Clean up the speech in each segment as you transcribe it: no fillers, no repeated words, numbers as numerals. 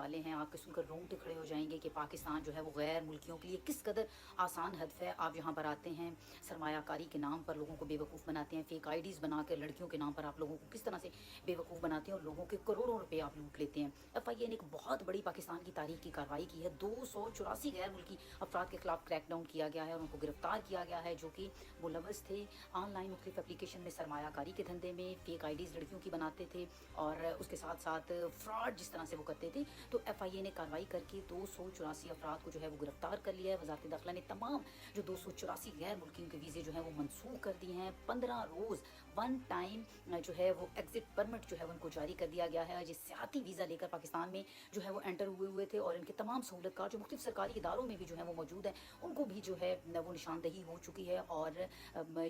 والے ہیں, آپ کے سن کر رونگٹے کھڑے ہو جائیں گے کہ پاکستان جو ہے وہ غیر ملکیوں کے لیے کس قدر آسان ہدف ہے. آپ یہاں پر آتے ہیں, سرمایہ کاری کے نام پر لوگوں کو بے وقوف بناتے ہیں, فیک آئی ڈیز بنا کر لڑکیوں کے نام پر آپ لوگوں کو کس طرح سے بے وقوف بناتے ہیں اور لوگوں کے کروڑوں روپے آپ لوٹ لیتے ہیں. ایف آئی اے نے ایک بہت بڑی پاکستان کی تاریخ کی کارروائی کی ہے. 284 غیر ملکی افراد کے خلاف کریک ڈاؤن کیا گیا ہے اور ان کو گرفتار کیا گیا ہے جو کہ ملوث تھے آن لائن مختلف اپلیکیشن میں سرمایہ کاری کے دھندے میں, فیک آئی ڈیز لڑکیوں کی بناتے تھے اور اس کے ساتھ ساتھ فراڈ جس طرح سے وہ کرتے تھے. تو ایف آئی اے نے کارروائی کر کے 284 افراد کو جو ہے وہ گرفتار کر لیا ہے. وزارت داخلہ نے تمام جو 284 غیر ملکیوں کے ویزے جو ہیں وہ منسوخ کر دیے ہیں. 15 روز ون ٹائم جو ہے وہ ایگزٹ پرمٹ جو ہے ان کو جاری کر دیا گیا ہے, جس سیاحتی ویزا لے کر پاکستان میں جو ہے وہ انٹر ہوئے تھے, اور ان کے تمام سہولت کار جو مختلف سرکاری اداروں میں بھی جو ہے وہ موجود ہیں ان کو بھی جو ہے وہ نشاندہی ہو چکی ہے. اور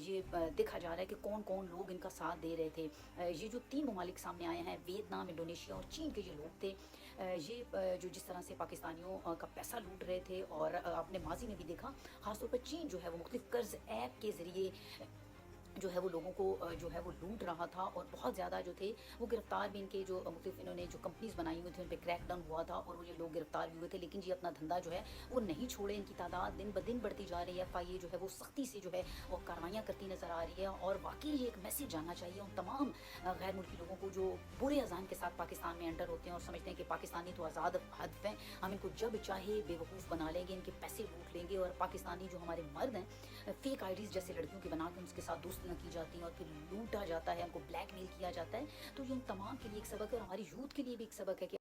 یہ دیکھا جا رہا ہے کہ کون کون لوگ ان کا ساتھ دے رہے تھے. یہ جو 3 ممالک سامنے آئے ہیں, ویتنام, انڈونیشیا اور چین کے جو لوگ تھے, یہ جو جس طرح سے پاکستانیوں کا پیسہ لوٹ رہے تھے, اور آپ نے ماضی میں بھی دیکھا خاص طور پر چین جو ہے وہ مختلف قرض ایپ کے ذریعے جو ہے وہ لوگوں کو جو ہے وہ لوٹ رہا تھا, اور بہت زیادہ جو تھے وہ گرفتار بھی, ان کے جو مختلف انہوں نے جو کمپنیز بنائی ہوئی تھیں ان پہ کریک ڈاؤن ہوا تھا اور وہ یہ لوگ گرفتار بھی ہوئے تھے, لیکن یہ اپنا دھندا جو ہے وہ نہیں چھوڑے. ان کی تعداد دن بدن بڑھتی جا رہی ہے. ایف آئی اے جو ہے وہ سختی سے جو ہے وہ کاروائیاں کرتی نظر آ رہی ہے, اور واقعی یہ ایک میسیج جاننا چاہیے ان تمام غیر ملکی لوگوں کو جو برے اذان کے ساتھ پاکستان میں انٹر ہوتے ہیں اور سمجھتے ہیں کہ پاکستانی تو آزاد ہدف ہیں, ہم ان کو جب چاہے بے وقوف بنا لیں گے, ان کے پیسے لوٹ لیں گے. اور پاکستانی جو ہمارے مرد ہیں, فیک آئی ڈیز جیسے لڑکیوں کی بنا کے ان کے ساتھ دوستیاں کی جاتی ہیں اور پھر لوٹا جاتا ہے, ان کو بلیک میل کیا جاتا ہے. تو یہ ان تمام کے لیے ایک سبق ہے, اور ہماری یوتھ کے لیے بھی ایک سبق ہے کہ